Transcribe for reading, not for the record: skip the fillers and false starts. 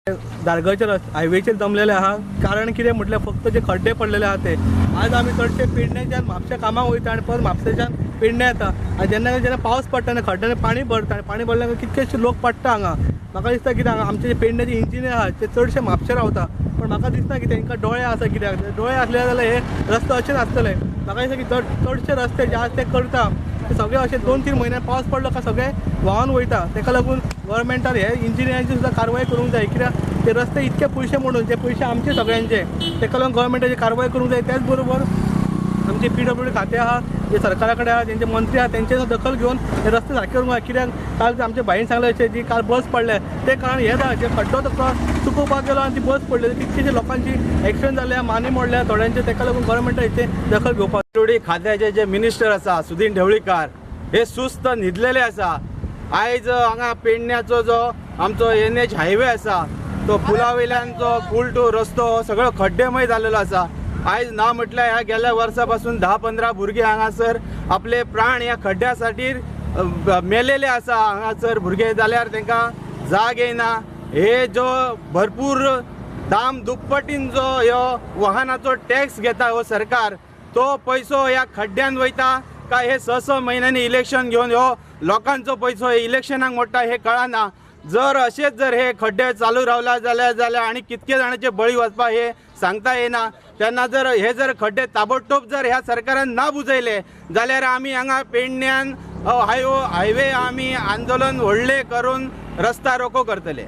दारगांवच्या हायवेचेर जमलेले आहा। कारण कितें म्हटल्यार फक्त जे खड्डे पडलेले आहा ते आज आमी चडशे पेडण्याच्यान म्हापशा कामाक वयता आनी परत म्हापशेच्यान पेडण्यां येता आनी जेन्ना पावस पडटा आनी खड्ड्यांनी पाणी भरता आनी पाणी भरल्यार कितकेशे लोक पडटा हांगा। म्हाका दिसता कितें हांगा आमचे जे पेडण्याचे इंजिनियर आहा ते चडशे म्हापशे रावता, पण म्हाका दिसता की तांकां दोळे आसा, कित्याक दोळे आसले जाल्यार हे रस्ते अशें नासतले। म्हाका दिसता की चडशे रस्ते जे आज ते करता ते सगळे अशे 2-3 म्हयने पावस पडलो काय सगळे व्हांवन वयता। ताका लागून गव्हर्मेंटान हे इंजिनियरांची सुद्दां कारवाय करूंक जाय, कित्याक ते रस्ते इतके पयशे म्हणून जे पयशे आमचे सगळ्यांचे, ताका लागून गव्हर्मेंटाची कारवाय करूंक जाय। त्याच बरोबर आमचे PWD खाते आहा, जे सरकारा कडेन आहा, तेंचे मंत्री आहा, तेंचे दखल घेवन हे रस्ते सारके करूंक जाय। कित्याक काल आमच्या भाईन सांगले अशें जी काल बस पडले ते कारण हे ना, जे खड्डो तो चुकोवपाक गेलो आनी ती बस पडली, कितकेशे लोकांची एक्सिडेंट जाल्या, मानी मोडल्या थोड्यांचे। ताका लागून गव्हर्मेंटान हेचे दखल घेवपाक PWD खात्याचे जे मिनिस्टर आसा सुदीन ढवळीकार हे सुस्त न्हिदलेले आसा। आयज हांगा पेडण्याचो जो आमचो NH हायवे आसा तो पुला वयल्यान जो पूल टू रस्तो सगळो खड्डेमय जाल्लो आसा। आयज ना म्हटल्यार ह्या गेल्या वर्सा पासून 10-15 भुरगे हांगासर आपले प्राण ह्या खड्ड्यासाठी मेलेले आसा। हांगासर भुरगे जाल्यार तांकां जाग येना। हे जो भरपूर दाम दुप्पटीन जो ह्यो वाहनाचो टॅक्स घेता हो सरकार, तो पैसो ह्या खड्ड्यान वयता काय हे 6 म्हयन्यांनी इलेक्शन घेवन ह्यो लोकांचो पैसो इलेक्शनाक मोडटा हे कळना। जर अशेंच जर हे खड्डे चालू रावला जाल्यार आनी कितके जाणांचे बळी वचपा हे सांगता येना। तेन्ना जर हे खड्डे ताबडतोब जर ह्या सरकारान ना बुजयले जाल्यार आमी हांगा पेडण्यान हायवे आमी आंदोलन व्हडले करून रस्ता रोको करतले।